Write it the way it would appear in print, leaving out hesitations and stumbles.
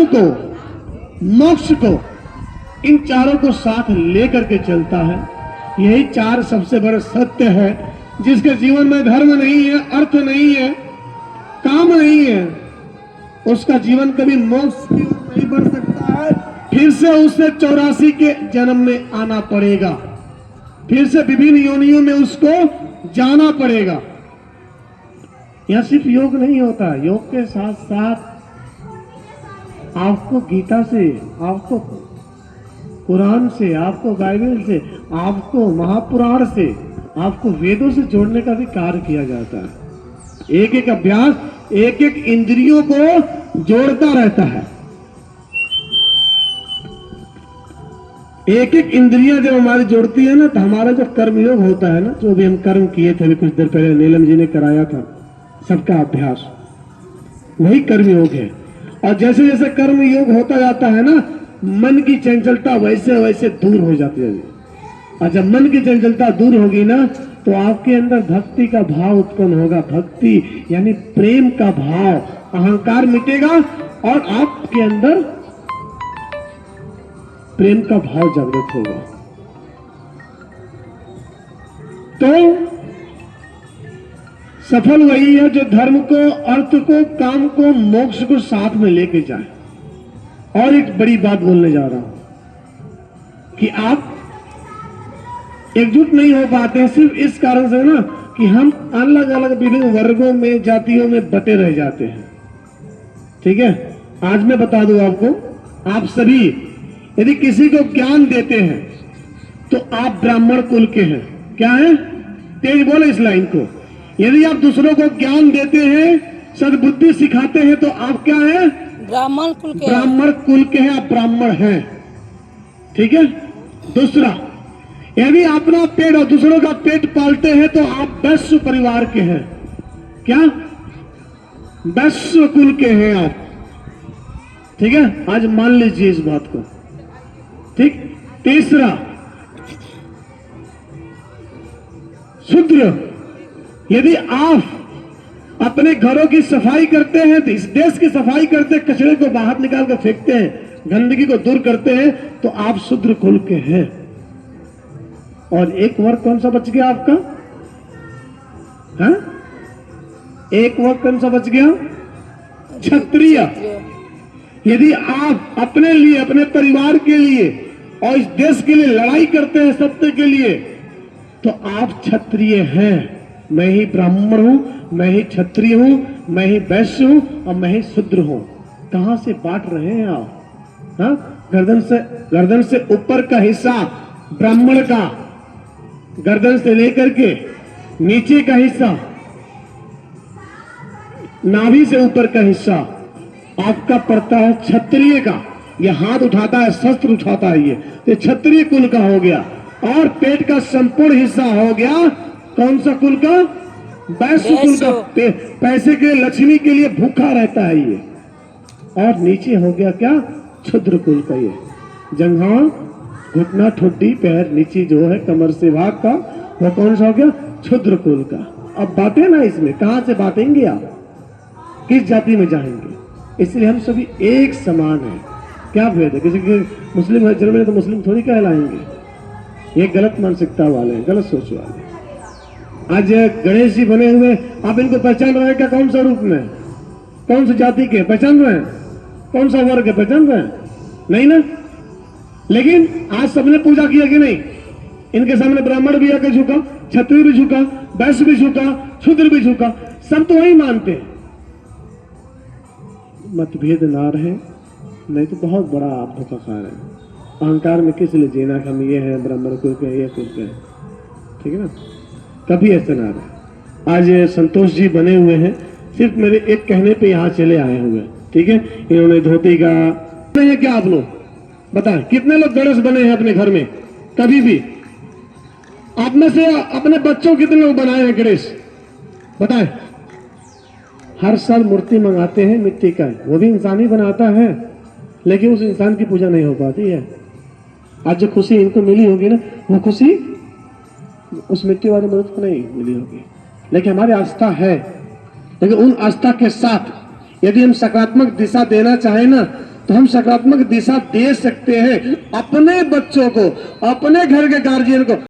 धर्म को, मोक्ष को, इन चारों को साथ लेकर के चलता है। यही चार सबसे बड़े सत्य है। जिसके जीवन में धर्म नहीं है, अर्थ नहीं है, काम नहीं है, उसका जीवन कभी मोक्ष की ओर नहीं बढ़ सकता है। फिर से उसे 84 के जन्म में आना पड़ेगा, फिर से विभिन्न योनियों में उसको जाना पड़ेगा। यह सिर्फ योग नहीं होता, योग के साथ साथ आपको गीता से, आपको कुरान से, आपको बाइबल से, आपको महापुराण से, आपको वेदों से जोड़ने का भी कार्य किया जाता है। एक एक अभ्यास एक एक इंद्रियों को जोड़ता रहता है। एक एक इंद्रियां जब हमारी जोड़ती है ना, तो हमारा जो कर्मयोग होता है ना, जो भी हम कर्म किए थे, अभी कुछ देर पहले नीलम जी ने कराया था, सबका अभ्यास, वही कर्मयोग है। और जैसे जैसे कर्म योग होता जाता है ना, मन की चंचलता वैसे वैसे दूर हो जाती है। और जब मन की चंचलता दूर होगी ना, तो आपके अंदर भक्ति का भाव उत्पन्न होगा। भक्ति यानी प्रेम का भाव, अहंकार मिटेगा और आपके अंदर प्रेम का भाव जागृत होगा। तो सफल वही है जो धर्म को, अर्थ को, काम को, मोक्ष को साथ में लेके जाए। और एक बड़ी बात बोलने जा रहा हूं कि आप एकजुट नहीं हो पाते हैं सिर्फ इस कारण से ना कि हम अलग अलग विभिन्न वर्गों में, जातियों में बटे रह जाते हैं। ठीक है, आज मैं बता दूं आपको, आप सभी यदि किसी को ज्ञान देते हैं तो आप ब्राह्मण कुल के हैं। क्या है? तेज बोले इस लाइन को। यदि आप दूसरों को ज्ञान देते हैं, सद्बुद्धि सिखाते हैं, तो आप क्या है? ब्राह्मण कुल के। ब्राह्मण कुल के हैं, आप ब्राह्मण हैं। ठीक है। दूसरा, यदि अपना पेट और दूसरों का पेट पालते हैं तो आप वैश्य परिवार के हैं। क्या? वैश्य कुल के हैं आप। ठीक है, आज मान लीजिए इस बात को। ठीक। तीसरा, शूद्र। यदि आप अपने घरों की सफाई करते हैं, तो इस देश की सफाई करते, कचरे को बाहर निकाल कर फेंकते हैं, गंदगी को दूर करते हैं, तो आप शूद्र कुल के हैं। और एक वर्ग कौन सा बच गया आपका? हाँ? एक वर्ग कौन सा बच गया? क्षत्रिय। यदि आप अपने लिए, अपने परिवार के लिए और इस देश के लिए लड़ाई करते हैं, सत्य के लिए, तो आप क्षत्रिय हैं। मैं ही ब्राह्मण हूं, मैं ही क्षत्रिय हूं, मैं ही वैश्य हूं और मैं ही शूद्र हूं। कहां से बांट रहे हैं आप? हाँ? गर्दन से ऊपर का हिस्सा ब्राह्मण का, गर्दन से लेकर के नीचे का हिस्सा, नाभि से ऊपर का हिस्सा आपका पड़ता है क्षत्रिय का। यह हाथ उठाता है, शस्त्र उठाता है, ये क्षत्रिय कुल का हो गया। और पेट का संपूर्ण हिस्सा हो गया कौन सा कुल का? वैश्य कुल का। पैसे के, लक्ष्मी के लिए भूखा रहता है ये। और नीचे हो गया क्या? क्षुद्र कुल का। ये जंघा, घुटना, ठुड्डी, पैर नीचे जो है कमर से भाग का, वो कौन सा हो गया? क्षुद्र कुल का। अब बांटे ना, इसमें कहां से बांटेंगे आप? किस जाति में जाएंगे? इसलिए हम सभी एक समान हैं। क्या भेद है? किसी के मुस्लिम है जन्म में तो मुस्लिम थोड़ी कहलाएंगे। ये गलत मानसिकता वाले हैं, गलत सोच वाले। आज गणेश जी बने हुए, आप इनको पहचान रहे हैं क्या? कौन सा रूप में, कौन सी जाति के पहचान रहे हैं? कौन सा वर्ग है पहचान रहे हैं? नहीं ना। लेकिन आज सबने पूजा किया कि नहीं? इनके सामने ब्राह्मण भी आके झुका, क्षत्रिय भी झुका, वैश्य भी झुका, शूद्र भी झुका, सब तो वही मानते हैं। मतभेद ना रहे, नहीं तो बहुत बड़ा आप धोखा खा रहे हैं। अहंकार में किस लिए जीना कि हम ये हैं, ब्राह्मण कुल के, ये कुल के। ठीक है ना, कभी ऐसा ना रहे। आज संतोष जी बने हुए हैं, सिर्फ मेरे एक कहने पे यहाँ चले आए हुए। ठीक है, इन्होंने धोती का नहीं है क्या? आप लोग बताएं, कितने लोग गणेश बने हैं अपने घर में? कभी भी आप में से अपने बच्चों कितने लोग बनाए हैं गणेश? बताएं। हर साल मूर्ति मंगाते हैं मिट्टी का, वो भी इंसान ही बनाता है, लेकिन उस इंसान की पूजा नहीं हो पाती है। आज जो खुशी इनको मिली होगी ना, वो खुशी उस मिट्टी वाले मनुष्य को नहीं मिली होगी। लेकिन हमारी आस्था है। लेकिन उन आस्था के साथ यदि हम सकारात्मक दिशा देना चाहें ना, तो तो हम सकारात्मक दिशा दे सकते हैं अपने बच्चों को, अपने घर के गार्जियन को।